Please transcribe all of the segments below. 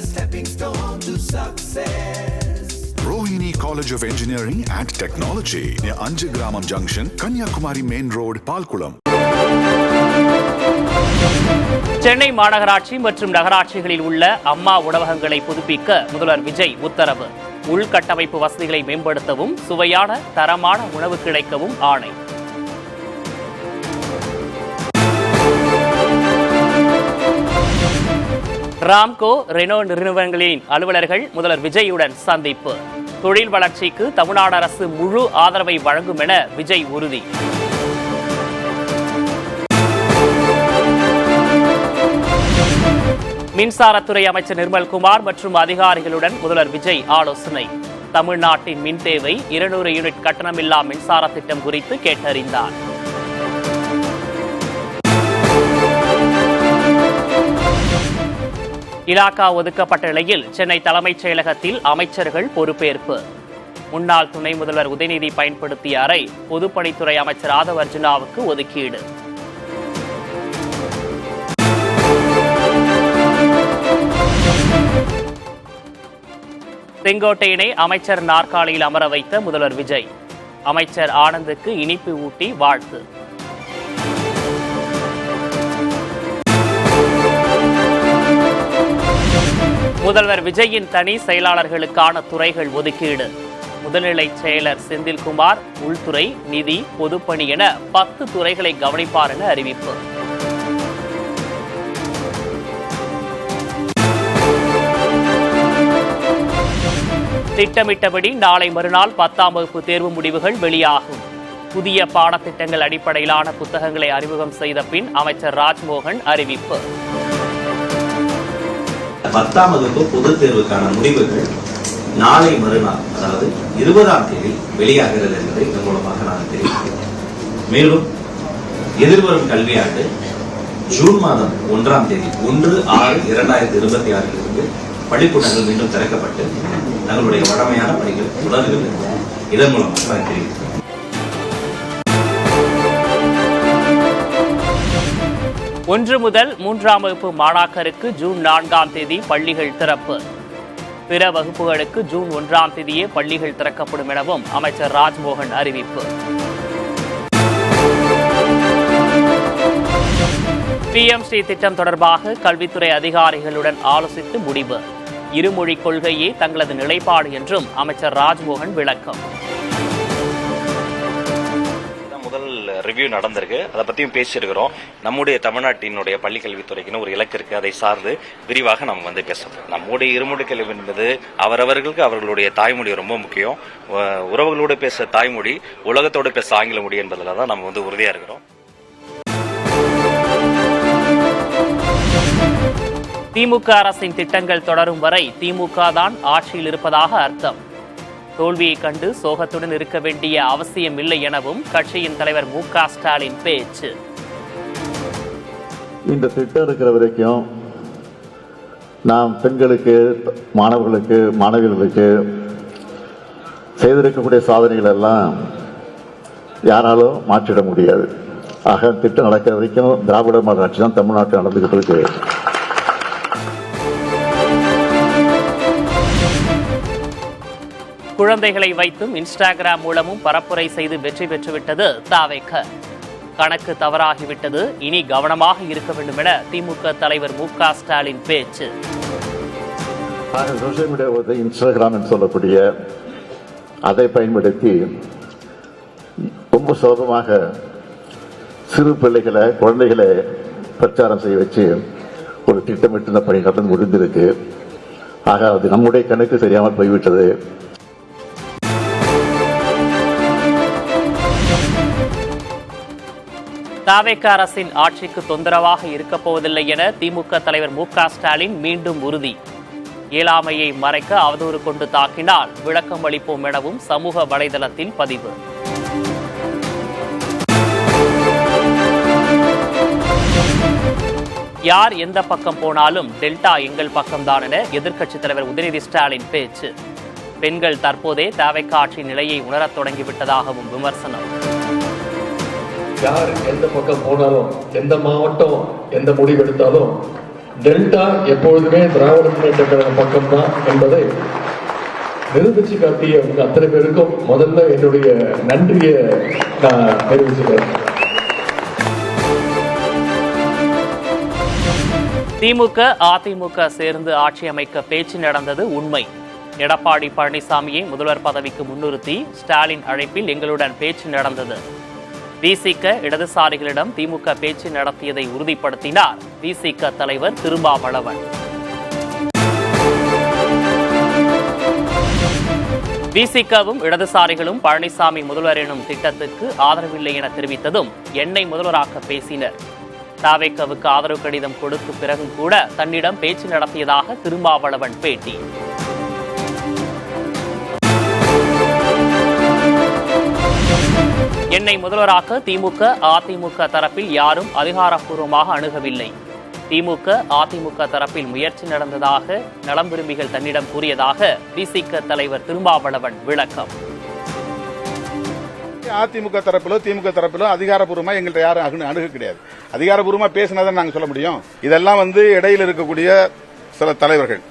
stepping stone to success. Rohini College of Engineering and Technology near Anjagramam Junction, Kanyakumari Main Road, Palkulam. Chennai மாநகராட்சி மற்றும் நகராட்சிகளில் உள்ள அம்மா உணவகங்களை புதுப்பிக்க முதல்வர் விஜய் உத்தரவு. உள்கட்டமைப்பு வசதிகளை மேம்படுத்தவும் சுவையான தரமான உணவு கிடைக்கவும் ஆணை. ராம்கோ ரெனோ நிறுவனங்களின் அலுவலர்கள் முதல்வர் விஜயுடன் சந்திப்பு. தொழில் வளர்ச்சிக்கு தமிழ்நாடு அரசு முழு ஆதரவை வழங்கும் என விஜய் உறுதி. மின்சாரத்துறை அமைச்சர் நிர்மல்குமார் மற்றும் அதிகாரிகளுடன் முதல்வர் விஜய் ஆலோசனை. தமிழ்நாட்டின் மின் தேவை 200 யூனிட் கட்டணமில்லா மின்சார திட்டம் குறித்து கேட்டறிந்தார். இலாக்கா ஒதுக்கப்பட்ட நிலையில் சென்னை தலைமைச் செயலகத்தில் அமைச்சர்கள் பொறுப்பேற்பு. முன்னாள் துணை முதல்வர் உதயநிதி பயன்படுத்திய அறை பொதுப்பணித்துறை அமைச்சர் ஆதவ் அர்ஜுனாவுக்கு ஒதுக்கீடு. செங்கோட்டையினை அமைச்சர் நாற்காலியில் அமர வைத்த முதல்வர் விஜய். அமைச்சர் ஆனந்துக்கு இனிப்பு ஊட்டி வாழ்த்து. முதல்வர் விஜயின் தனி செயலாளர்களுக்கான துறைகள் ஒதுக்கீடு. முதல்நிலை செயலர் செந்தில்குமார் உள்துறை, நிதி, பொதுப்பணி என 10 துறைகளை கவனிப்பார் என அறிவிப்பு. திட்டமிட்டபடி நாளை மறுநாள் 10ஆம் வகுப்பு தேர்வு முடிவுகள் வெளியாகும். புதிய பாடத்திட்டங்கள் அடிப்படையிலான புத்தகங்களை அறிமுகம் செய்த பின் அமைச்சர் ராஜ்மோகன் அறிவிப்பு. 10ஆம் வகுப்பு பொதுத் தேர்வுக்கான முடிவுகள் நாளை மறுநாள், அதாவது 20ஆம் தேதி வெளியாகிறது என்பதை இதன் மூலமாக நான் தெரிவிக்கிறேன். மேலும் எதிர்வரும் கல்வியாண்டு ஜூன் மாதம் 1ஆம் தேதி 1/6/2026 பள்ளிக்கூடங்கள் மீண்டும் திறக்கப்பட்டு தங்களுடைய வழமையான பணிகள் தொடர்கிறது. இதன் மூலமாக நான் தெரிவிக்கிறேன். 1 முதல் 3ஆம் வகுப்பு மாணாக்கருக்கு ஜூன் 4ஆம் தேதி பள்ளிகள் திறப்பு. பிற வகுப்புகளுக்கு ஜூன் 1ஆம் தேதியே பள்ளிகள் திறக்கப்படும் எனவும் அமைச்சர் ராஜ்மோகன் அறிவிப்பு. PMC திட்டம் தொடர்பாக கல்வித்துறை அதிகாரிகளுடன் ஆலோசித்து முடிவு. இருமொழி கொள்கையே தங்களது நிலைப்பாடு என்றும் அமைச்சர் ராஜ்மோகன் விளக்கம். முதல் ரிவ்யூ நடந்திருக்கு, அதை பத்தியும் பேசியிருக்கிறோம். நம்முடைய தமிழ்நாட்டினுடைய பள்ளி கல்வித்துறைக்குன்னு ஒரு இலக்கு இருக்கு, அதை சார்ந்து விரிவாக நம்ம பேசுறோம். நம்முடைய இருமொழி கல்வி என்பது அவரவர்களுக்கு அவர்களுடைய தாய்மொழி ரொம்ப முக்கியம். உறவுகளோடு பேச தாய்மொழி, உலகத்தோடு பேச ஆங்கில மொழி என்பதில் தான் நம்ம உறுதியா இருக்கிறோம். திமுக அரசின் திட்டங்கள் தொடரும் வரை திமுக தான் ஆட்சியில் இருப்பதாக அர்த்தம். தோல்வியை கண்டு சோகத்துடன் இருக்க வேண்டிய அவசியம் இல்லை எனவும் கட்சியின் தலைவர் மு க ஸ்டாலின் பேச்சு. இந்த திட்டம் இருக்கிற வரைக்கும் நாம் பெண்களுக்கு, மாணவர்களுக்கு, மாணவிகளுக்கு செய்திருக்கக்கூடிய சாதனைகள் எல்லாம் யாராலும் மாற்றிட முடியாது. ஆக திட்டம் நடக்கிற வரைக்கும் திராவிட மாடல் ஆட்சி தான் தமிழ்நாட்டில் நடந்துகிட்டு இருக்கு. குழந்தைகளை வைத்தும் இன்ஸ்டாகிராம் மூலமும் பரப்புரை செய்து வெற்றி பெற்றுவிட்டது தாவேக. கணக்கு தவறாகிவிட்டது, இனி கவனமாக இருக்க வேண்டும் என திமுக தலைவர் மு க ஸ்டாலின் பேச்சு. சோசியல் மீடியா இன்ஸ்டாகிராம் என்று சொல்லக்கூடிய அதை பயன்படுத்தி ரொம்ப சுலபமாக சிறு பிள்ளைகளை, குழந்தைகளை பிரச்சாரம் செய்ய வச்சு ஒரு திட்டமிட்டு இந்த பணி நடந்து முடிந்திருக்கு. ஆக அது நம்முடைய கணக்கு சரியாமல் போய்விட்டது. தாவேக அரசின் ஆட்சிக்கு தொந்தரவாக இருக்கப் போவதில்லை என திமுக தலைவர் மு க ஸ்டாலின் மீண்டும் உறுதி. இயலாமையை மறைக்க அவதூறு கொண்டு தாக்கினால் விளக்கம் அளிப்போம் எனவும் சமூக வலைதளத்தில் பதிவு. யார் எந்த பக்கம் போனாலும் டெல்டா எங்கள் பக்கம்தான் என எதிர்க்கட்சித் தலைவர் உதயநிதி ஸ்டாலின் பேச்சு. பெண்கள் தற்போதே தாவேக ஆட்சி நிலையை உணரத் தொடங்கிவிட்டதாகவும் விமர்சனம். யார் எந்த பக்கம் போனாலும், எந்த மாவட்டம் எந்த முடிவெடுத்தாலும் டெல்டா எப்பொழுதுமே திராவிட முன்னேற்ற கழக பக்கம்தான் என்பதை நிரூபிச்சு காட்டிய உங்க அத்தனை பேருக்கும் முதல்ல என்னுடைய நன்றியை நான் தெரிவிச்சுக்கிறேன். திமுக அதிமுக சேர்ந்து ஆட்சி அமைக்க பேச்சு நடந்தது உண்மை. எடப்பாடி பழனிசாமியை முதல்வர் பதவிக்கு முன்னிறுத்தி ஸ்டாலின் அழைப்பில் எங்களுடன் பேச்சு நடந்தது. விசிக இடதுசாரிகளிடம் திமுக பேச்சு நடத்தியதை உறுதிப்படுத்தினார் விசிக தலைவர் திருமாவளவன். விசிகவும் இடதுசாரிகளும் பழனிசாமி முதல்வர் எனும் திட்டத்துக்கு ஆதரவில்லை என தெரிவித்ததும் என்னை முதல்வராக்க பேசினர். தாவேக்கவுக்கு ஆதரவு கடிதம் கொடுத்த பிறகும் கூட தன்னிடம் பேச்சு நடத்தியதாக திருமாவளவன் பேட்டி. என்னை முதல்வராக்க திமுக அதிமுக தரப்பில் யாரும் அதிகாரப்பூர்வமாக அணுகவில்லை. திமுக அதிமுக தரப்பில் முயற்சி நடந்ததாக நலம் விரும்பிகள் தன்னிடம் கூறியதாக விசிக தலைவர் திருமாவளவன் விளக்கம். அதிமுக தரப்பிலோ திமுக தரப்பிலோ அதிகாரப்பூர்வமா எங்கள்கிட்ட யாரும் அணுக கிடையாது. அதிகாரப்பூர்வமா பேசினதான் நாங்க சொல்ல முடியும். இதெல்லாம் இடையில் இருக்கக்கூடிய சில தலைவர்கள்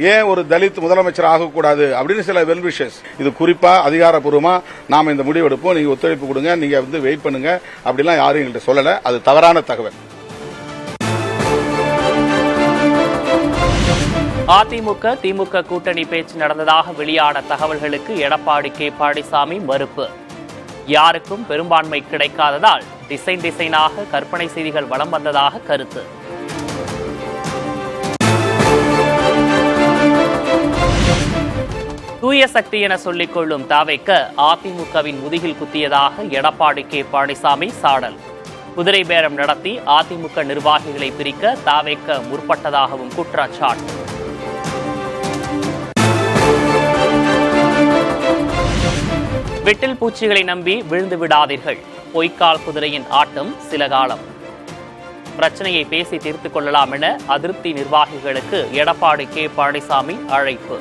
ஏன் ஒரு தலித் முதலமைச்சர் ஆகக்கூடாது அப்படின்னு சில வெல்விஷஸ், இது குறிப்பா அதிகாரப்பூர்வமா நாம இந்த முடிவெடுப்போம், நீங்க ஒத்துழைப்பு கொடுங்க, நீங்க வெயிட் பண்ணுங்க அப்படிலாம் யாரும் எங்கள்கிட்ட சொல்லல. அது தவறான தகவல். அதிமுக திமுக கூட்டணி பேச்சு நடந்ததாக வெளியான தகவல்களுக்கு எடப்பாடி கே பழனிசாமி மறுப்பு. யாருக்கும் பெரும்பான்மை கிடைக்காததால் டிசைனாக கற்பனை செய்திகள் வலம் வந்ததாக கருத்து. தூய சக்தி என சொல்லிக் கொள்ளும் தாவேக்க அதிமுகவின் முதுகில் குத்தியதாக எடப்பாடி கே பழனிசாமி சாடல். குதிரை பேரம் நடத்தி அதிமுக நிர்வாகிகளை பிரிக்க தாவேக்க முற்பட்டதாகவும் குற்றச்சாட்டு. வெட்டில் பூச்சிகளை நம்பி விழுந்து விடாதீர்கள். பொய்க்கால் குதிரையின் ஆட்டம் சில காலம். பிரச்சனையை பேசி தீர்த்துக் கொள்ளலாம் என அதிருப்தி நிர்வாகிகளுக்கு எடப்பாடி கே பழனிசாமி அழைப்பு.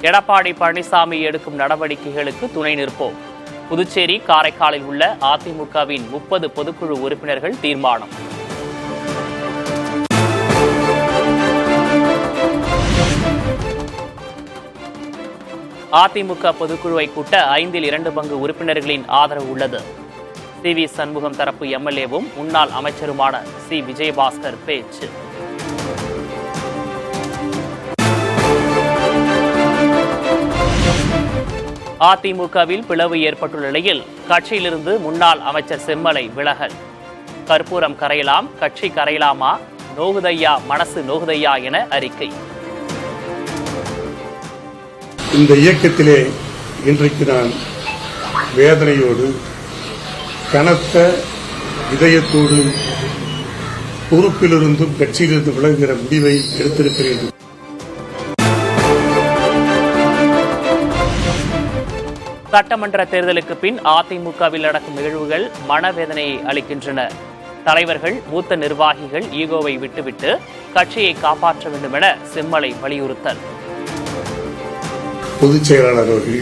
எடப்பாடி பழனிசாமி எடுக்கும் நடவடிக்கைகளுக்கு துணை நிற்போம். புதுச்சேரி காரைக்காலில் உள்ள அதிமுகவின் 30 பொதுக்குழு உறுப்பினர்கள் தீர்மானம். அதிமுக பொதுக்குழுவை கூட்ட 2 பங்கு உறுப்பினர்களின் ஆதரவு உள்ளது. சி.வி. சண்முகம் தரப்பு எம்எல்ஏவும் முன்னாள் அமைச்சருமான சி. விஜயபாஸ்கர் பேச்சு. அதிமுகவில் பிளவு ஏற்பட்டுள்ள நிலையில் கட்சியிலிருந்து முன்னாள் அமைச்சர் செம்மலை விலகல். கற்பூரம் கரையலாம், கட்சி கரையலாமா, நோகுதையா மனசு நோகுதையா என அறிக்கை. இந்த இயக்கத்திலே இன்றைக்கு நான் வேதனையோடு கனத்த இதயத்தோடு பொறுப்பிலிருந்தும் கட்சியிலிருந்து விலகுகிற முடிவை எடுத்திருக்கிறேன். சட்டமன்ற தேர்தலுக்கு பின் அதிமுகவில் நடக்கும் நிகழ்வுகள் மனவேதனையை அளிக்கின்றன. தலைவர்கள் மூத்த நிர்வாகிகள் ஈகோவை விட்டுவிட்டு கட்சியை காப்பாற்ற வேண்டும் என செம்மலை வலியுறுத்தல். பொதுச் செயலாளர் அவர்கள்,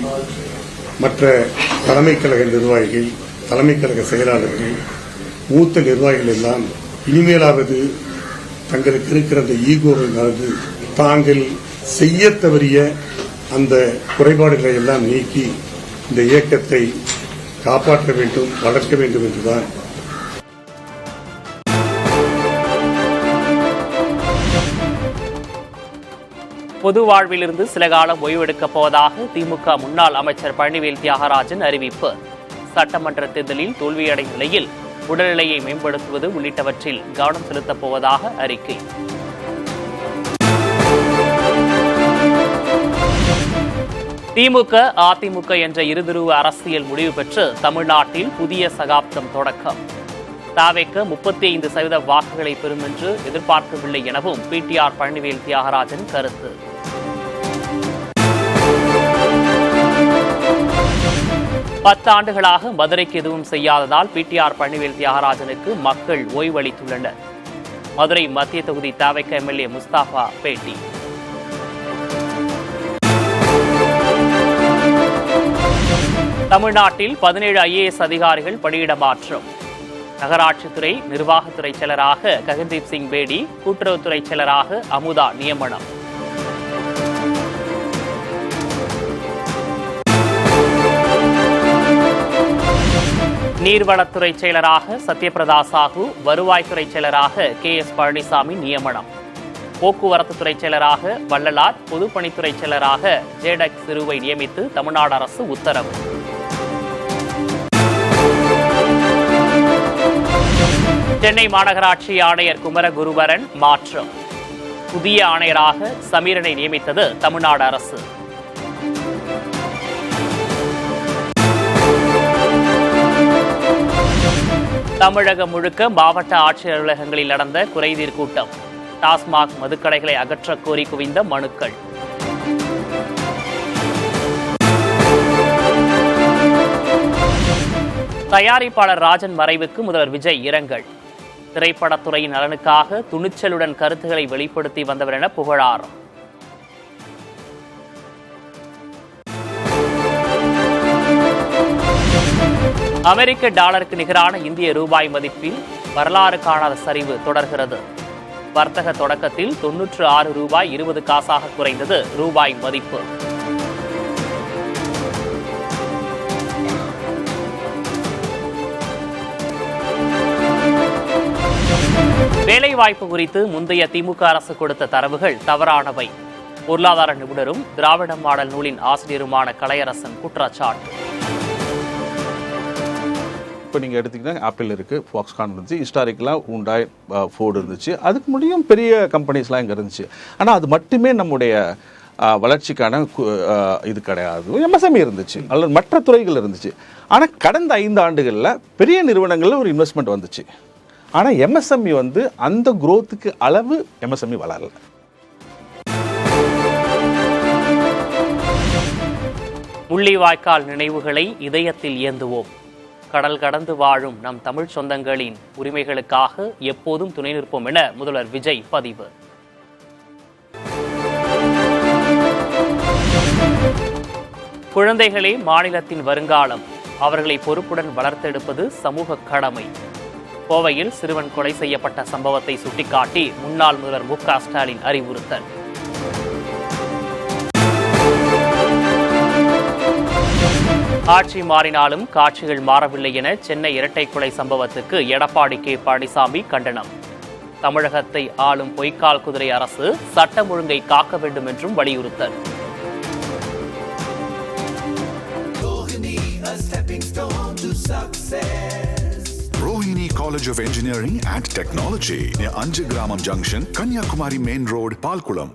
மற்ற தலைமை கழக நிர்வாகிகள், தலைமை கழக செயலாளர்கள், மூத்த நிர்வாகிகள் எல்லாம் இனிமேலாவது தங்களுக்கு இருக்கிற அந்த ஈகோவை மறந்து தாங்கள் செய்ய தவறிய அந்த குறைபாடுகளை எல்லாம் நீக்கி இந்த இயக்கத்தை காப்பாற்ற வேண்டும், வளர்க்க வேண்டும் என்றுதான். பொது வாழ்விலிருந்து சில காலம் ஓய்வெடுக்கப் போவதாக திமுக முன்னாள் அமைச்சர் பழனிவேல் தியாகராஜன் அறிவிப்பு. சட்டமன்ற தேர்தலில் தோல்வியடைந்த நிலையில் உடல்நிலையை மேம்படுத்துவது உள்ளிட்டவற்றில் கவனம் செலுத்தப் போவதாக அறிக்கை. திமுக அதிமுக என்ற இருதுருவ அரசியல் முடிவு பெற்று தமிழ்நாட்டில் புதிய சகாப்தம் தொடக்கம். தாவேக்க 35% வாக்குகளை பெறும் என்று எதிர்பார்க்கவில்லை எனவும் பிடிஆர் பழனிவேல் தியாகராஜன் கருத்து. பத்தாண்டுகளாக மதுரைக்கு எதுவும் செய்யாததால் பிடிஆர் பழனிவேல் தியாகராஜனுக்கு மக்கள் ஓய்வளித்துள்ளனர். மதுரை மத்திய தொகுதி தாவேக்க எம்எல்ஏ முஸ்தாபா பேட்டி. தமிழ்நாட்டில் 17 IAS அதிகாரிகள் பணியிட மாற்றம். நகராட்சித்துறை நிர்வாகத்துறை செயலராக ககன்தீப் சிங் பேடி, கூட்டுறவுத்துறை செயலராக அமுதா நியமனம். நீர்வளத்துறை செயலராக சத்யபிரதா சாஹூ, வருவாய்த்துறை செயலராக KS பழனிசாமி நியமனம். போக்குவரத்துத்துறை செயலராக வள்ளலார், பொதுப்பணித்துறை செயலராக ஜேடக் சிறுவை நியமித்து தமிழ்நாடு அரசு உத்தரவு. சென்னை மாநகராட்சி ஆணையர் குமரகுருபரன் மாற்றம். புதிய ஆணையராக சமீரனை நியமித்தது தமிழ்நாடு அரசு. தமிழகம் முழுக்க மாவட்ட ஆட்சியர் அலுவலகங்களில் நடந்த குறைதீர் கூட்டம். டாஸ்மாக் மதுக்கடைகளை அகற்ற கோரி குவிந்த மனுக்கள். தயாரிப்பாளர் ராஜன் மறைவுக்கு முதல்வர் விஜய் இரங்கல். திரைப்படத்துறையின் நலனுக்காக துணிச்சலுடன் கருத்துக்களை வெளிப்படுத்தி வந்தவர் என புகழாரம். அமெரிக்க டாலருக்கு நிகரான இந்திய ரூபாய் மதிப்பில் வரலாறு காணாத சரிவு தொடர்கிறது. வர்த்தக தொடக்கத்தில் 96 ரூபாய் 20 காசாக குறைந்தது ரூபாய் மதிப்பு. வேலைவாய்ப்பு குறித்து முந்தைய திமுக அரசு கொடுத்த தரவுகள் தவறானவை. பொருளாதார நிபுணரும் திராவிட மாடல் நூலின் ஆசிரியருமான கலையரசன் குற்றச்சாட்டு. இப்போ நீங்கள் எடுத்திங்கன்னா ஆப்பிள் இருக்குது, ஃபாக்ஸ்கான் இருந்துச்சு, ஹிஸ்டாரிக்கலாக ஹூண்டாய், ஃபோர்டு இருந்துச்சு. அதுக்கு முடியும் பெரிய கம்பெனிஸ்லாம் இங்கே இருந்துச்சு. ஆனால் அது மட்டுமே நம்முடைய வளர்ச்சிக்கான இது கிடையாது. MSME இருந்துச்சு, அல்லது மற்ற துறைகள் இருந்துச்சு. ஆனால் கடந்த 5 ஆண்டுகளில் பெரிய நிறுவனங்களில் ஒரு இன்வெஸ்ட்மெண்ட் வந்துச்சு. ஆனால் MSME வந்து அந்த குரோத்துக்கு அளவு MSME வளரல. முள்ளிவாய்க்கால் நினைவுகளை இதயத்தில் ஏந்துவோம். கடல் கடந்து வாழும் நம் தமிழ் சொந்தங்களின் உரிமைகளுக்காக எப்போதும் துணை நிற்போம் என முதல்வர் விஜய் பதிவு. குழந்தைகளே மாநிலத்தின் வருங்காலம், அவர்களை பொறுப்புடன் வளர்த்தெடுப்பது சமூக கடமை. கோவையில் சிறுவன் கொலை செய்யப்பட்ட சம்பவத்தை சுட்டிக்காட்டி முன்னாள் முதல்வர் மு க ஸ்டாலின் அறிவுறுத்தல். ஆட்சி மாறினாலும் காட்சிகள் மாறவில்லை என சென்னை இரட்டை கொலை சம்பவத்துக்கு எடப்பாடி K பழனிசாமி கண்டனம். தமிழகத்தை ஆளும் பொய்க்கால் குதிரை அரசு சட்டம் ஒழுங்கை காக்க வேண்டும் என்றும் வலியுறுத்தல். Rohini College of Engineering and Technology near Anjagramam Junction, Kanyakumari Main Road, Palkulam.